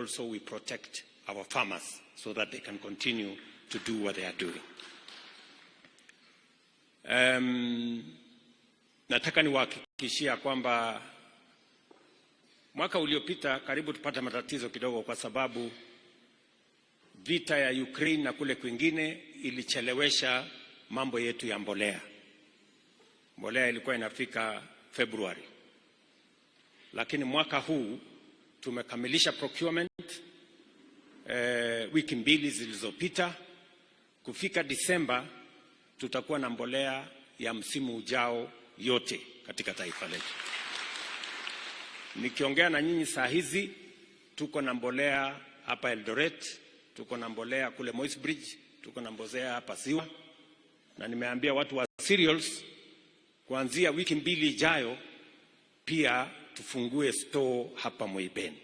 also we protect our farmers so that they can continue to do what they are doing. Nataka niwahakikishia kwamba mwaka uliopita karibu tupata matatizo kidogo kwa sababu vita ya Ukraine na kule kwingine ilichelewesha mambo yetu ya mbolea. Mbolea ilikuwa inafika February. Lakini mwaka huu tumekamilisha procurement wiki mbili zilizopita. Kufika Disemba tutakuwa na mbolea ya msimu ujao yote katika taifa letu. Nikiongea na nyinyi saa hizi tuko na mbolea hapa Eldoret, tuko na mbolea kule Moi's Bridge, tuko na mbolea hapa Siwa, na nimeambia watu wa cereals kuanzia wiki mbili ijayo pia tufungue store hapa Moibeni.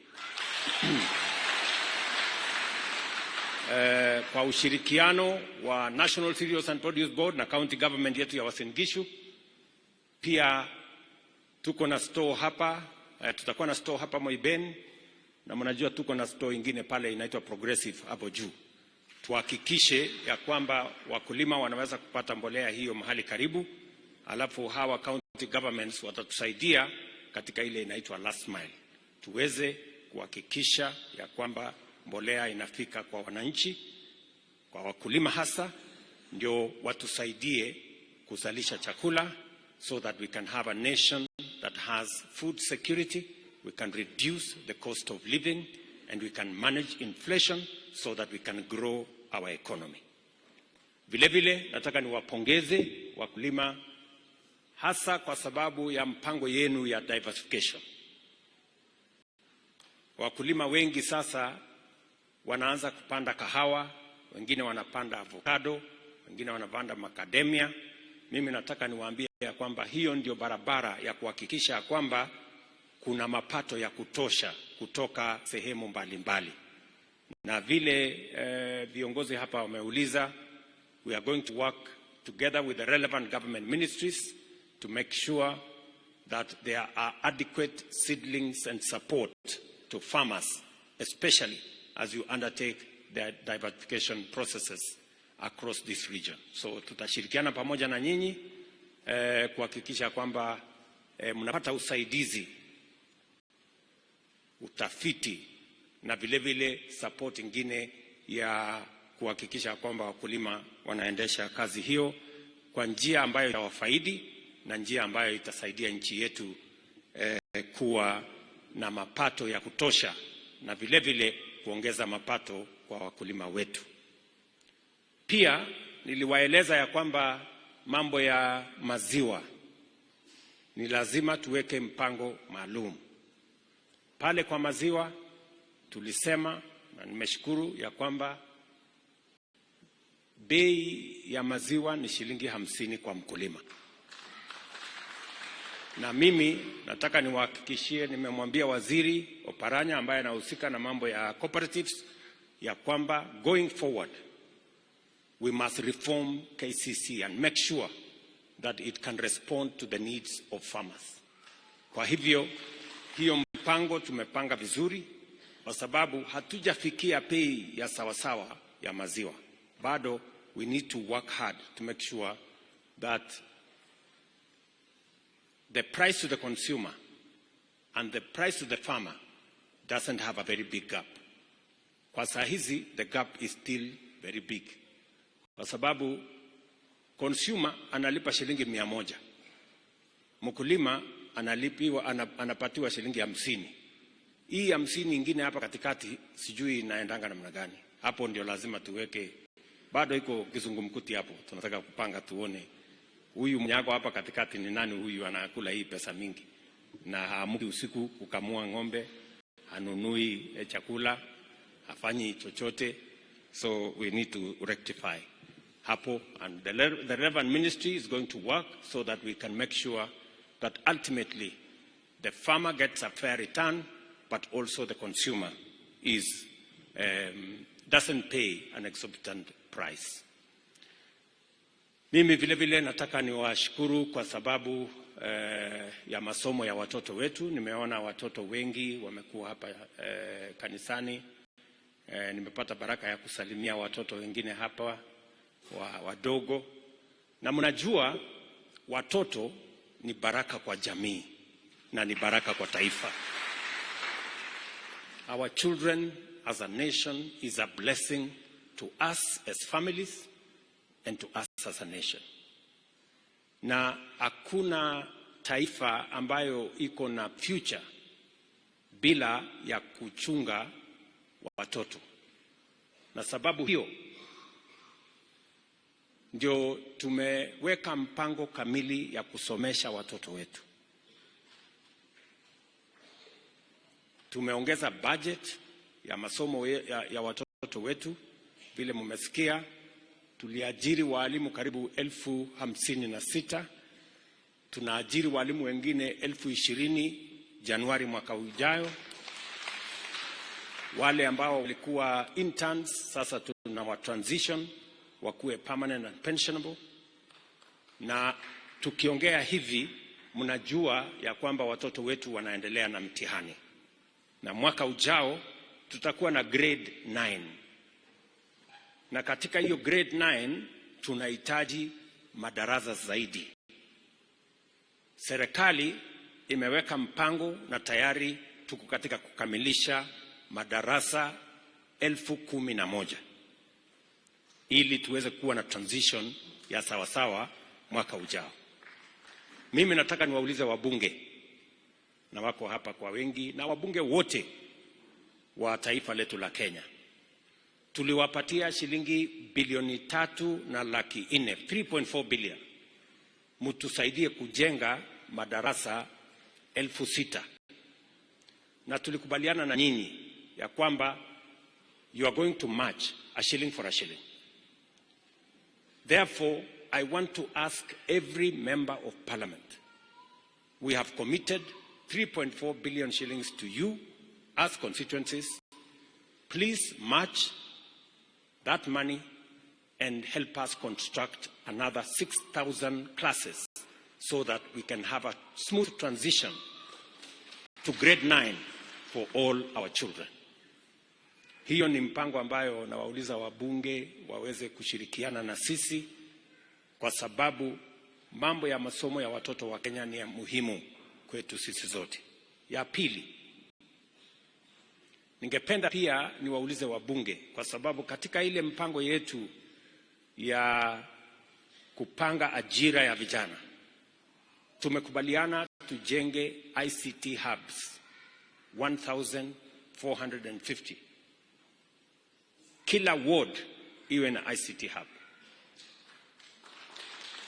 Kwa ushirikiano wa National Cereals and Produce Board na county government yetu ya Uasin Gishu, pia tuko na store hapa, tutakuwa na store hapa Moibeni, na mnajua tuko na store ingine pale inaitwa Progressive hapo juu. Tuhakikishe ya kwamba wakulima wanaweza kupata mbolea hiyo mahali karibu, alafu hawa county governments watatusaidia katika ile inaitwa last mile. Tuweze kuhakikisha ya kwamba mbolea inafika kwa wananchi, kwa wakulima hasa, ndio watusaidie kuzalisha chakula so that we can have a nation that has food security, we can reduce the cost of living, and we can manage inflation so that we can grow our economy. Vile vile nataka niwapongeze wakulima hasa kwa sababu ya mpango yenu ya diversification. Wakulima wengi sasa wanaanza kupanda kahawa, wengine wanapanda avocado, wengine wanapanda macadamia. Mimi nataka niwaambie ya kwamba hiyo ndio barabara ya kuhakikisha kwamba kuna mapato ya kutosha kutoka sehemu mbalimbali. Na vile viongozi hapa wameuliza, we are going to work together with the relevant government ministries to make sure that there are adequate seedlings and support to farmers, especially as you undertake the diversification processes across this region. So tutashirikiana pamoja na nyinyi kuhakikisha kwamba mnapata usaidizi, utafiti na vile vile support ingine ya kuhakikisha kwamba wakulima wanaendesha kazi hiyo kwa njia ambayo itawafaidi na njia ambayo itasaidia nchi yetu kuwa na mapato ya kutosha na vile vile kuongeza mapato kwa wakulima wetu. Pia niliwaeleza ya kwamba mambo ya maziwa ni lazima tuweke mpango maalum. Pale kwa maziwa tulisema, na nimeshukuru ya kwamba bei ya maziwa ni shilingi 50 kwa mkulima. Na mimi nataka niwahakikishie, nimemwambia Waziri Oparanya ambaye anahusika na mambo ya cooperatives ya kwamba going forward we must reform KCC and make sure that it can respond to the needs of farmers. Kwa hivyo hiyo mpango tumepanga vizuri kwa sababu hatujafikia bei ya sawasawa ya maziwa. Bado we need to work hard to make sure that the price to the consumer and the price to the farmer doesn't have a very big gap. Kwa saa hizi the gap is still very big. Kwa sababu consumer analipa shilingi 100. Mkulima anapatiwa shilingi 50. Hii 50 nyingine hapa katikati sijui inaendanga namna gani. Hapo ndio lazima tuweke, bado iko kizungumkuti hapo. Tunataka kupanga tuone huyu mnyago hapa katikati ni nani, huyu anakula hii pesa mingi na haamuki usiku kukamua ng'ombe, hanunui chakula, hafanyi chochote. So we need to rectify hapo, and the relevant ministry is going to work so that we can make sure that ultimately the farmer gets a fair return, but also the consumer doesn't pay an exorbitant price. Mimi vile vile nataka niwashukuru kwa sababu ya masomo ya watoto wetu. Nimeona watoto wengi wamekuwa hapa kanisani. Nimepata baraka ya kusalimia watoto wengine hapa wadogo. Na mnajua watoto ni baraka kwa jamii na ni baraka kwa taifa. Our children as a nation is a blessing to us as families and to us as a nation. Na hakuna taifa ambayo iko na future bila ya kuchunga watoto. Na sababu hiyo ndio tumeweka mpango kamili ya kusomesha watoto wetu. Tumeongeza budget ya masomo ya watoto wetu. Vile mmesikia, tuliajiri walimu karibu 56,000. Tunaajiri walimu wengine 20,000 Januari mwaka ujao. Wale ambao walikuwa interns sasa tunawa transition wakuwe permanent and pensionable. Na tukiongea hivi, mnajua ya kwamba watoto wetu wanaendelea na mtihani. Na mwaka ujao tutakuwa na grade 9. Na katika hiyo grade 9 tunahitaji madarasa zaidi. Serikali imeweka mpango na tayari tuko katika kukamilisha madarasa 11,000 ili tuweze kuwa na transition ya sawasawa mwaka ujao. Mimi nataka niwaulize wabunge, na wako hapa kwa wengi, na wabunge wote wa taifa letu la Kenya. Tuliwapatia shilingi bilioni 3.4 3.4 billion. Mtusaidie kujenga madarasa 6,000. Na tulikubaliana na nyinyi ya kwamba you are going to match a shilling for a shilling. Therefore, I want to ask every member of parliament. We have committed 3.4 billion shillings to you as constituencies. Please match that money and help us construct another 6,000 classes so that we can have a smooth transition to grade 9 for all our children. Hiyo ni mpango ambayo nawauliza wabunge waweze kushirikiana na sisi, kwa sababu mambo ya masomo ya watoto wa Kenya ni ya muhimu kwetu sisi zote. Ya pili, ningependa pia niwaulize wabunge, kwa sababu katika ile mpango yetu ya kupanga ajira ya vijana, tumekubaliana tujenge ICT hubs 1,450. Kila ward iwe na ICT hub.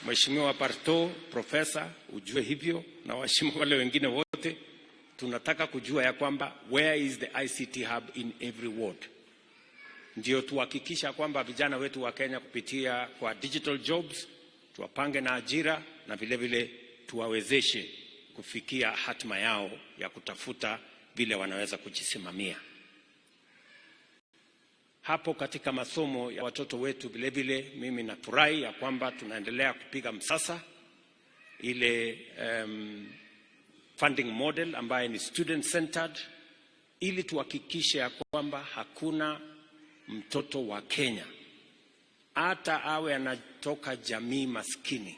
Mheshimiwa Parto, Profesa, ujue hivyo, na waheshimiwa wale wengine wote, tunataka kujua ya kwamba where is the ICT hub in every ward. Ndio tuhakikisha kwamba vijana wetu wa Kenya kupitia kwa digital jobs tuwapange na ajira, na vile vile tuwawezeshe kufikia hatima yao ya kutafuta vile wanaweza kujisimamia. Hapo katika masomo ya watoto wetu vile vile, mimi nafurahi ya kwamba tunaendelea kupiga msasa ile funding model ambaye ni student centered, ili tuhakikishe ya kwamba hakuna mtoto wa Kenya hata awe anatoka jamii maskini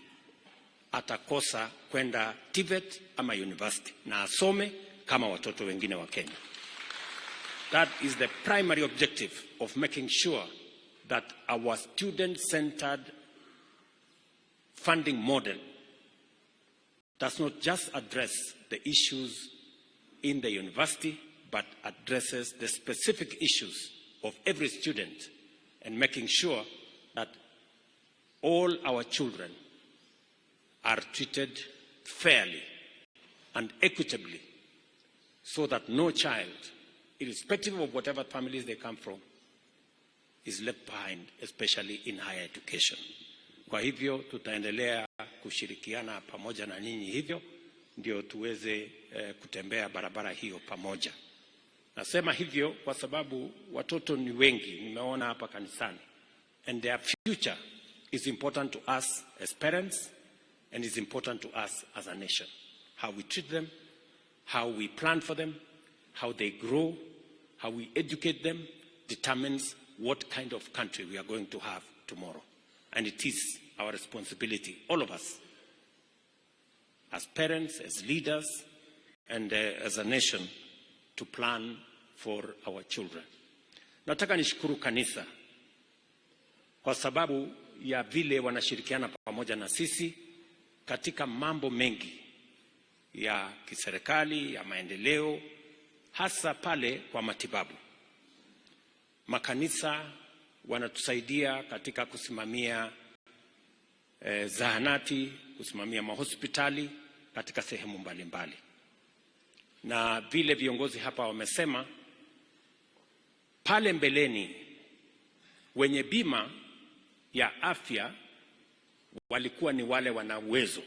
atakosa kwenda TVET ama university na asome kama watoto wengine wa Kenya. That is the primary objective of making sure that our student-centered funding model does not just address the issues in the university, but addresses the specific issues of every student, and making sure that all our children are treated fairly and equitably, so that no child, irrespective of whatever families they come from, is left behind, especially in higher education. Kwa hivyo tutaendelea kushirikiana pamoja na nyinyi, hivyo ndio tuweze kutembea barabara hiyo pamoja. Nasema hivyo kwa sababu watoto ni wengi, nimeona hapa kanisani, and their future is important to us as parents and is important to us as a nation. How we treat them, how we plan for them, how they grow, how we educate them, determines what kind of country we are going to have tomorrow. And it is our responsibility, all of us, as parents, as leaders, and as a nation, to plan for our children. Nataka nishukuru kanisa kwa sababu ya vile wanashirikiana pamoja na sisi katika mambo mengi ya kiserikali, ya maendeleo, hasa pale kwa matibabu. Makanisa wanatusaidia katika kusimamia zahanati, kusimamia mahospitali katika sehemu mbalimbali. Na vile viongozi hapa wamesema, pale mbeleni wenye bima ya afya walikuwa ni wale wana uwezo,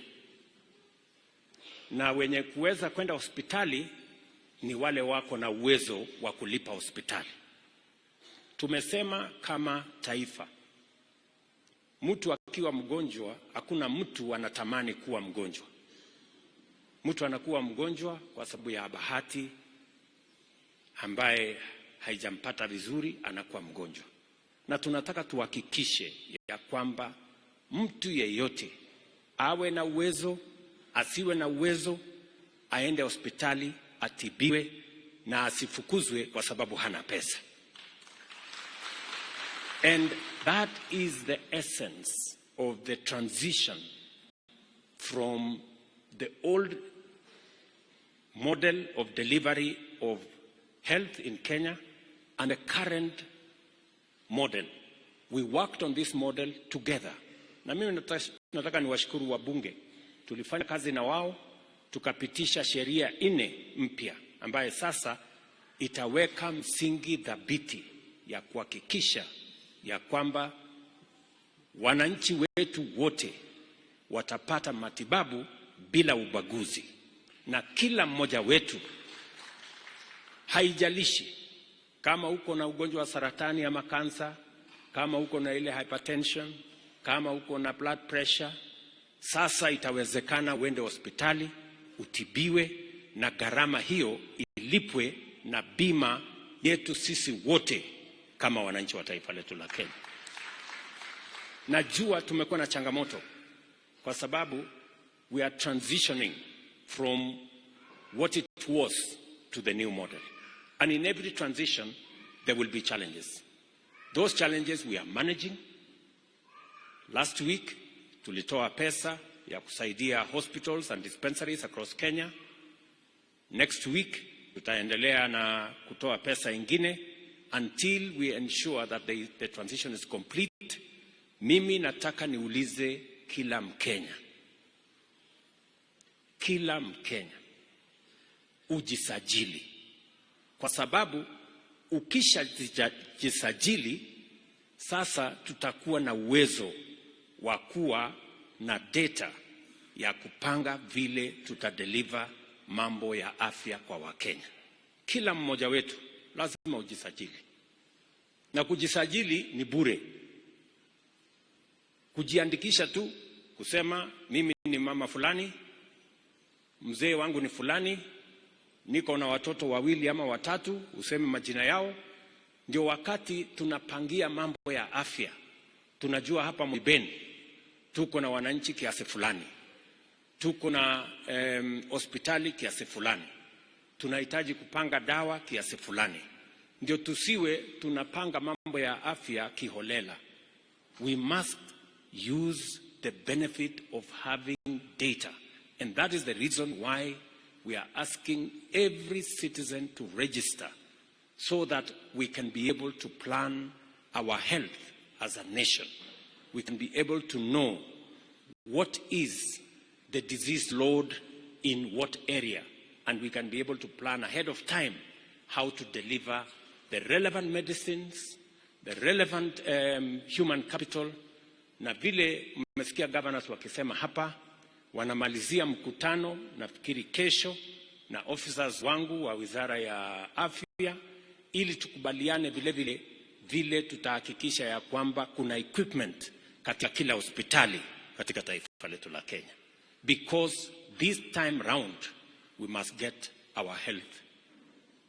na wenye kuweza kwenda hospitali ni wale wako na uwezo wa kulipa hospitali. Tumesema kama taifa, mtu akiwa mgonjwa, hakuna mtu anatamani kuwa mgonjwa. Mtu anakuwa mgonjwa kwa sababu ya bahati ambaye haijampata vizuri, anakuwa mgonjwa. Na tunataka tuhakikishe ya kwamba mtu yeyote, awe na uwezo, asiwe na uwezo, aende hospitali, atibiwe na asifukuzwe kwa sababu hana pesa. And that is the essence of the transition from the old model of delivery of health in Kenya and the current model. We worked on this model together. Na mimi nataka niwashukuru wabunge. Tulifanya kazi na wao, tukapitisha sheria 4 mpya ambaye sasa itaweka msingi thabiti ya kuhakikisha ya kwamba wananchi wetu wote watapata matibabu bila ubaguzi. Na kila mmoja wetu, haijalishi kama uko na ugonjwa wa saratani ama kansa, kama uko na ile hypertension, kama uko na blood pressure, sasa itawezekana uende hospitali, utibiwe, na gharama hiyo ilipwe na bima yetu sisi wote kama wananchi wa taifa letu la Kenya. Najua tumekuwa na changamoto kwa sababu we are transitioning from what it was to the new model. And in every transition, there will be challenges. Those challenges we are managing. Last week, tulitoa pesa ya kusaidia hospitals and dispensaries across Kenya. Next week, tutaendelea na kutoa pesa ingine until we ensure that the transition is complete. Mimi nataka niulize kila Mkenya. Kila Mkenya ujisajili, kwa sababu ukisha jisajili sasa tutakuwa na uwezo wa kuwa na data ya kupanga vile tutadeliver mambo ya afya kwa Wakenya. Kila mmoja wetu lazima ujisajili, na kujisajili ni bure. Kujiandikisha tu kusema mimi ni mama fulani, mzee wangu ni fulani, niko na watoto 2 ama 3, useme majina yao. Ndio wakati tunapangia mambo ya afya, tunajua hapa Mwibeni tuko na wananchi kiasi fulani, tuko na hospitali kiasi fulani, tunahitaji kupanga dawa kiasi fulani. Ndio tusiwe tunapanga mambo ya afya kiholela. We must use the benefit of having data, and that is the reason why we are asking every citizen to register, so that we can be able to plan our health as a nation. We can be able to know what is the disease load in what area, and we can be able to plan ahead of time how to deliver the relevant medicines, the relevant human capital. Na vile mmesikia governors wakisema hapa, wanamalizia mkutano nafikiri kesho na officers wangu wa Wizara ya Afya, ili tukubaliane vile tutahakikisha ya kwamba kuna equipment katika kila hospitali katika taifa letu la Kenya. because this time round we must get our health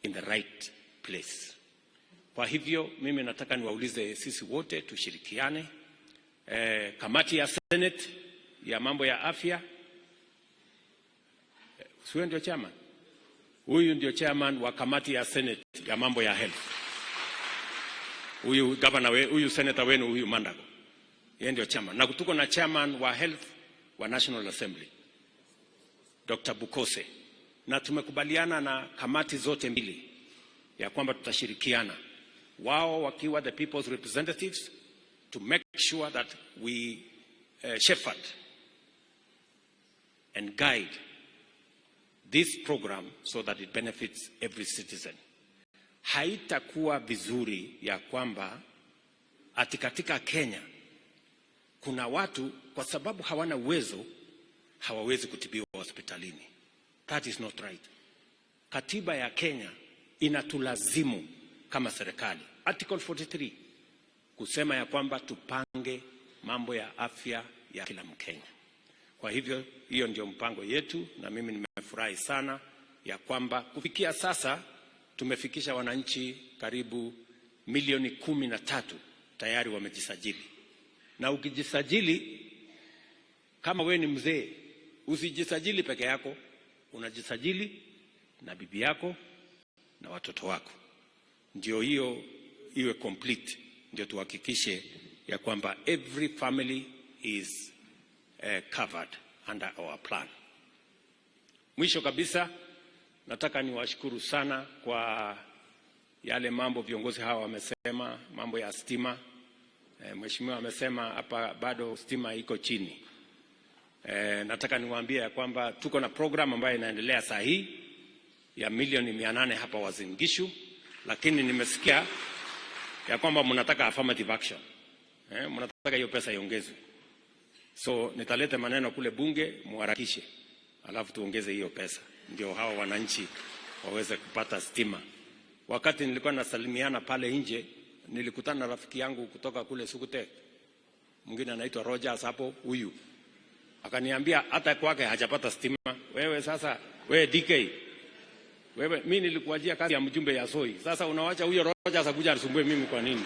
in the right place. Kwa hivyo mimi nataka niwaulize sisi wote tushirikiane. Kamati ya Senate ya mambo ya afya, huyu ndio chairman. Huyu ndio chairman wa kamati ya Senate ya mambo ya health. Huyu governor huyu senator wenu huyu Mandago. Yeye ndio chairman. Na tuko na chairman wa health wa National Assembly, Dr. Bukose. Na tumekubaliana na kamati zote mbili ya kwamba tutashirikiana, wao wakiwa the people's representatives, to make sure that we shepherd and guide this program so that it benefits every citizen. Haitakuwa vizuri ya kwamba ati katika Kenya kuna watu kwa sababu hawana uwezo hawawezi kutibiwa hospitalini. That is not right. Katiba ya Kenya inatulazimu kama serikali, Article 43, kusema ya kwamba tupange mambo ya afya ya kila Mkenya. Kwa hivyo hiyo ndio mpango yetu, na mimi nimefurahi sana ya kwamba kufikia sasa tumefikisha wananchi karibu milioni 13 tayari wamejisajili. Na ukijisajili, kama wewe ni mzee, usijisajili peke yako, unajisajili na bibi yako na watoto wako. Ndio hiyo iwe complete, ndio tuhakikishe ya kwamba every family is covered under our plan. Mwisho kabisa, nataka niwashukuru sana kwa yale mambo viongozi hawa wamesema, mambo ya stima. Mheshimiwa amesema hapa bado stima iko chini. Nataka niwaambie ya kwamba tuko na program ambayo inaendelea saa hii ya milioni 800 hapa Uasin Gishu, lakini nimesikia ya kwamba mnataka affirmative action. Mnataka hiyo pesa iongezwe. So nitaleta maneno kule bunge, muharakishe, alafu tuongeze hiyo pesa ndio hawa wananchi waweze kupata stima. Wakati nilikuwa nasalimiana pale nje, nilikutana na rafiki yangu kutoka kule Sukute, mwingine anaitwa Rogers hapo, huyu akaniambia hata kwake hajapata stima. Wewe sasa, wewe DK, wewe mimi nilikuajia kazi ya mjumbe ya Soi, sasa unawacha huyo Rogers akuja asumbue mimi kwa nini?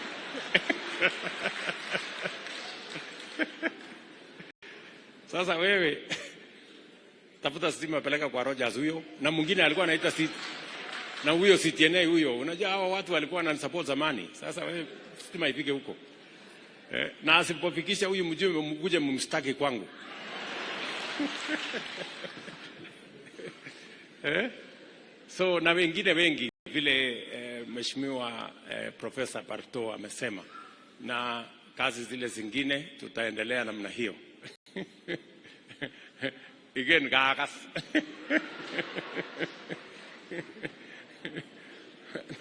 Sasa wewe tafuta stima peleka kwa Rogers huyo, na mwingine alikuwa anaita na huyo CTNA huyo. Unajua hao watu walikuwa na support zamani. Sasa wewe stima ifike huko. Na asipofikisha huyu mjumbe mkuje mumstaki kwangu. So na wengine wengi vile Mheshimiwa Profesa Barto amesema, na kazi zile zingine tutaendelea namna hiyo. Again gagas.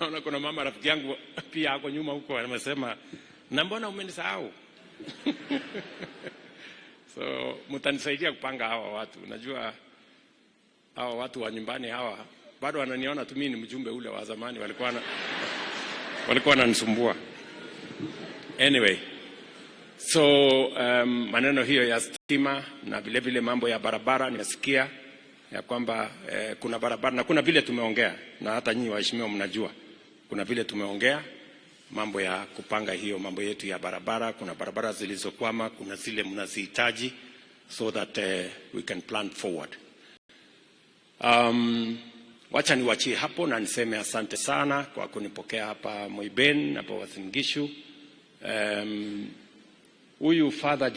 Naona kuna mama rafiki yangu pia hapo nyuma huko anasema, na mbona umenisahau? So mtanisaidia kupanga hawa watu. Najua hawa watu wa nyumbani hawa bado wananiona tu mimi ni mjumbe ule wa zamani, walikuwa wananisumbua. Anyway, so maneno hiyo ya stima na vile vile mambo ya barabara, nimesikia ya kwamba kuna barabara na kuna vile tumeongea, na hata nyinyi waheshimiwa mnajua kuna vile tumeongea mambo ya kupanga hiyo mambo yetu ya barabara. Kuna barabara zilizokwama, kuna zile mnazihitaji, so that we can plan forward. Wacha niwachie hapo na niseme asante sana kwa kunipokea hapa Moiben, hapa Uasin Gishu. Huyu Father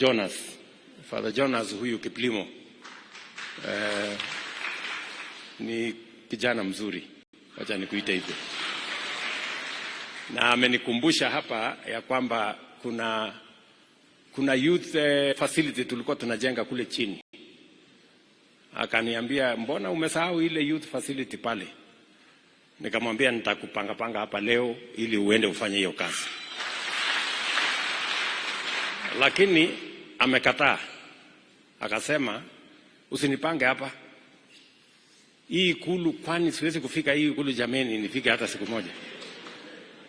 Jonas huyu Kiplimo ni kijana mzuri, wacha nikuite hivyo. Na amenikumbusha hapa ya kwamba kuna youth facility tulikuwa tunajenga kule chini. Akaniambia, mbona umesahau ile youth facility pale? Nikamwambia nitakupanga hapa leo ili uende ufanye hiyo kazi. Lakini amekataa. Akasema usinipange hapa. Hii ikulu, kwani siwezi kufika hii ikulu jameni, nifike hata siku moja.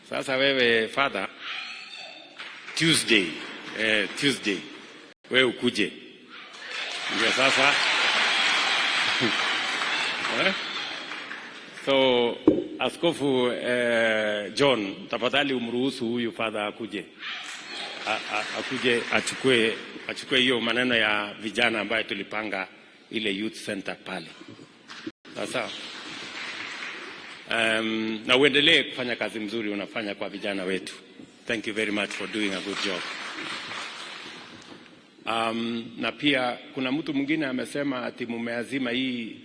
Sasa wewe Father, Tuesday wewe ukuje. Ndio sasa So Askofu John, tafadhali umruhusu huyu father akuje achukue hiyo maneno ya vijana ambayo tulipanga ile youth center pale. Sawa. Na uendelee kufanya kazi mzuri unafanya kwa vijana wetu. Thank you very much for doing a good job. Na pia kuna mtu mwingine amesema ati mumeazima hii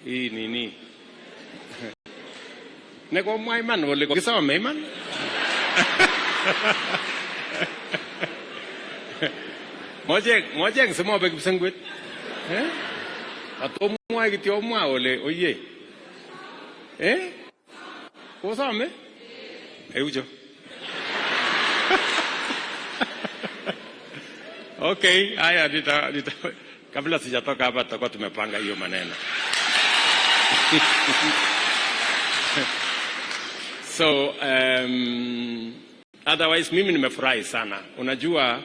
nini? Neko mwaiman wale kwa sawa maiman? Moje ngisema beki sangwet. Atomwa kitiomwa wale oye. Kwa sawa me? Ujo. Okay, haya kabla sijatoka hapa tutakuwa tumepanga hiyo maneno. So otherwise mimi nimefurahi sana. Unajua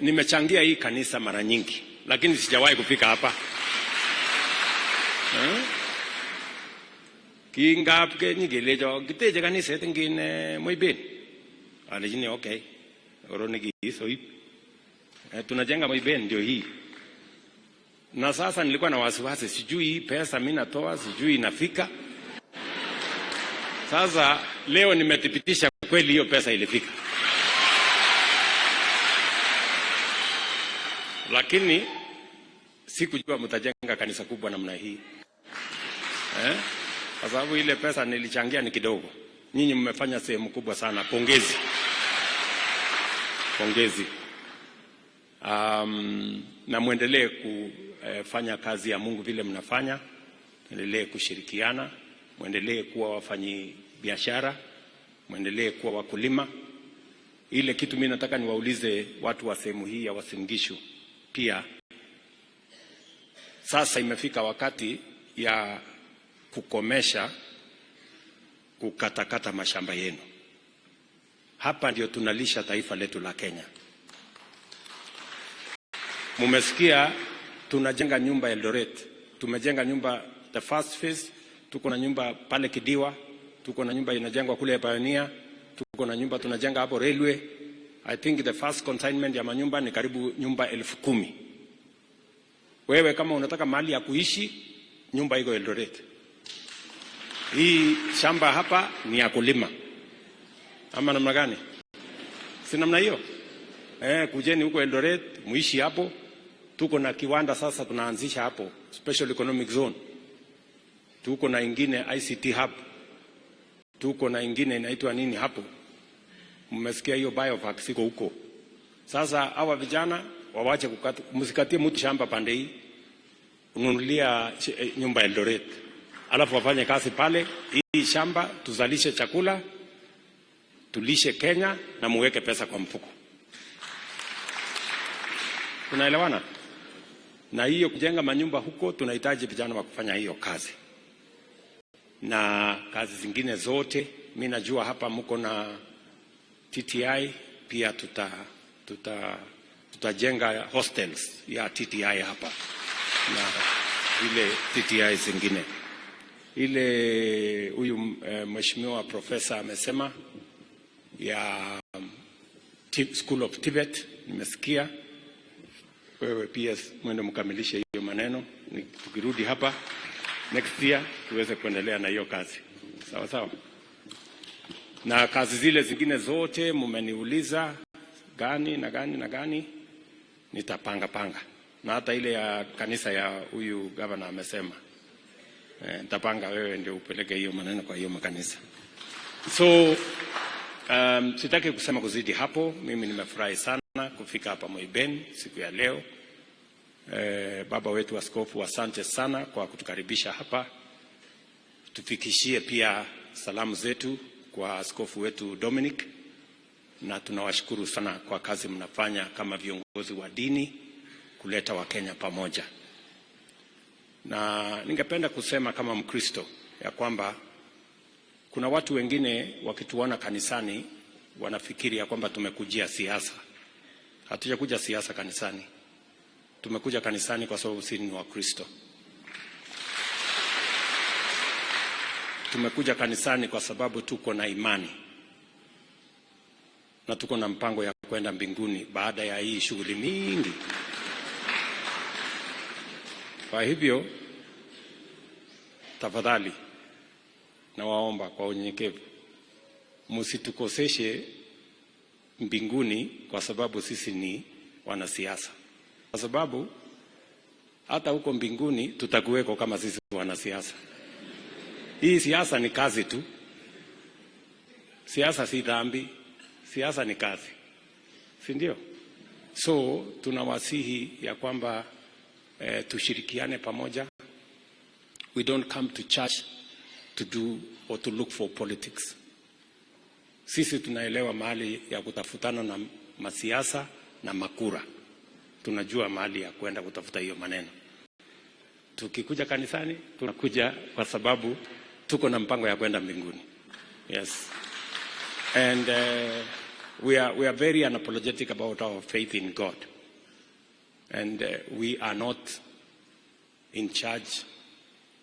nimechangia hii kanisa mara nyingi lakini sijawahi kufika hapa. Kingapke nigelejo giteje kanisa tengine Moiben. Alijini okay. Oroni hizo hii. Tunajenga Moiben ndio hii. Na sasa nilikuwa na wasiwasi sijui pesa mimi natoa sijui inafika. Sasa leo nimethibitisha kweli hiyo pesa ilifika. Lakini sikujua mtajenga kanisa kubwa namna hii. Kwa sababu ile pesa nilichangia ni kidogo. Nyinyi mmefanya sehemu kubwa sana. Pongezi. Pongezi. Na muendelee kufanya kazi ya Mungu vile mnafanya. Muendelee kushirikiana, muendelee kuwa wafanyi biashara, muendelee kuwa wakulima. Ile kitu mimi nataka niwaulize watu wa sehemu hii ya Uasin Gishu pia. Sasa imefika wakati ya kukomesha kukatakata mashamba yenu. Hapa ndio tunalisha taifa letu la Kenya. Mumesikia tunajenga nyumba Eldoret. Tumejenga nyumba the first phase, tuko na nyumba pale Kidiwa, tuko na nyumba inajengwa kule Pioneer, tuko na nyumba tunajenga hapo railway. I think the first consignment ya manyumba ni karibu nyumba 10,000. Wewe kama unataka mahali ya kuishi, nyumba iko Eldoret. Hii shamba hapa ni ya kulima. Ama namna gani? Si namna hiyo? Kujeni huko Eldoret, muishi hapo. Tuko na kiwanda sasa tunaanzisha hapo, Special Economic Zone. Tuko na ingine ICT Hub. Tuko na ingine inaitwa nini hapo? Mmesikia hiyo biovac siko huko. Sasa hawa vijana wawache kukata, msikatie mtu shamba pande hii. Ununulia nyumba Eldoret. Alafu wafanye kazi pale, hii shamba tuzalishe chakula, tulishe Kenya na muweke pesa kwa mfuko. Tunaelewana? Na hiyo kujenga manyumba huko tunahitaji vijana wa kufanya hiyo kazi. Na kazi zingine zote, mimi najua hapa mko na TTI pia tutajenga hostels ya TTI hapa. Na ile TTI zingine. Ile huyu mheshimiwa profesa amesema ya School of Tibet nimesikia. Wewe pia mwende mkamilishe hiyo maneno. Tukirudi hapa next year tuweze kuendelea na hiyo kazi. Sawa sawa. Na kazi zile zingine zote mmeniuliza gani na gani na gani nitapanga. Na hata ile ya kanisa ya huyu governor amesema nitapanga, wewe ndio upeleke hiyo maneno kwa hiyo makanisa. So sitaki kusema kuzidi hapo. Mimi nimefurahi sana kufika hapa Moiben siku ya leo. Baba wetu askofu, asante sana kwa kutukaribisha hapa. Tufikishie pia salamu zetu kwa askofu wetu Dominic, na tunawashukuru sana kwa kazi mnafanya kama viongozi wa dini kuleta Wakenya pamoja. Na ningependa kusema kama Mkristo ya kwamba kuna watu wengine wakituona kanisani wanafikiri ya kwamba tumekujia siasa. Hatujakuja siasa kanisani. tumekuja kanisani kwa sababu sisi ni Wakristo. Tumekuja kanisani kwa sababu tuko na imani na tuko na mpango ya kwenda mbinguni baada ya hii shughuli mingi. Kwa hivyo tafadhali na waomba kwa unyenyekevu, msitukoseshe mbinguni kwa sababu sisi ni wanasiasa, kwa sababu hata huko mbinguni tutakuweko kama sisi wanasiasa. Hii siasa ni kazi tu. Siasa si dhambi, siasa ni kazi, si ndio? So tunawasihi ya kwamba tushirikiane pamoja. We don't come to church to do or to look for politics. Sisi tunaelewa mahali ya kutafutana na masiasa na makura. Tunajua mahali ya kwenda kutafuta hiyo maneno. Tukikuja kanisani, tunakuja kwa sababu tuko na mpango ya kwenda mbinguni. Yes. And we are very unapologetic about our faith in God. And we are not in charge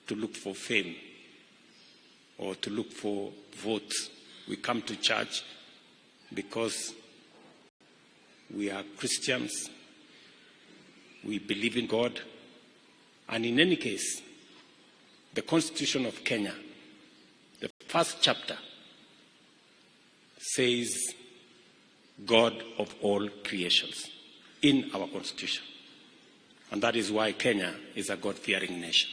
to look for fame or to look for votes. We come to church because we are Christians. We believe in God. And in any case, the Constitution of Kenya, the first chapter, says God of all creations in our Constitution. And that is why Kenya is a God-fearing nation.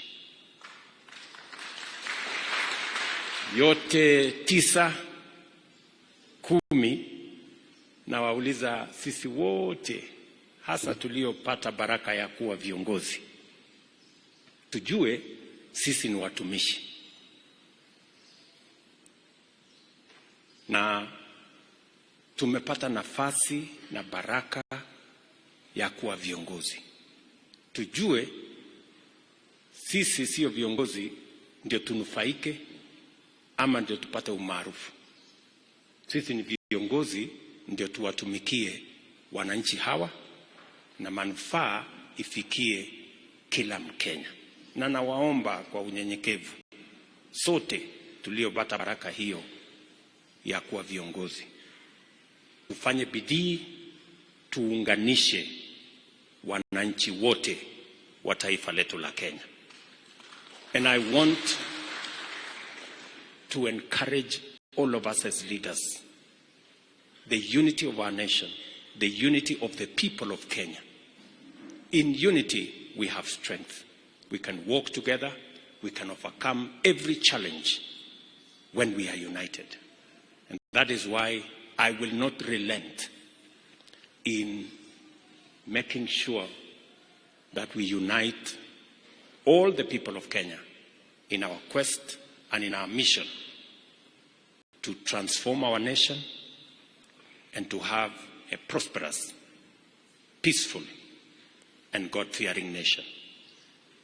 Yote 9, 10 na wauliza sisi wote, hasa tuliopata baraka ya kuwa viongozi, tujue sisi ni watumishi. Na tumepata nafasi na baraka ya kuwa viongozi. Tujue sisi sio viongozi ndio tunufaike ama ndio tupate umaarufu. Sisi ni viongozi ndio tuwatumikie wananchi hawa na manufaa ifikie kila Mkenya. Na nawaomba kwa unyenyekevu, sote tuliopata baraka hiyo ya kuwa viongozi, tufanye bidii, tuunganishe wananchi wote wa taifa letu la Kenya. And I want to encourage all of us as leaders, the unity of our nation, the unity of the people of Kenya. In unity, we have strength. We can walk together. We can overcome every challenge when we are united. And that is why I will not relent in making sure that we unite all the people of Kenya in our quest and in our mission to transform our nation and to have a prosperous, peaceful, and God-fearing nation.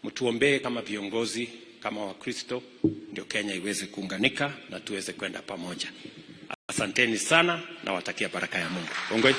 Mtuombee kama viongozi, kama Wakristo, ndio Kenya iweze kuunganika na tuweze kwenda pamoja. Asanteni sana na watakia baraka ya Mungu. Ongoje.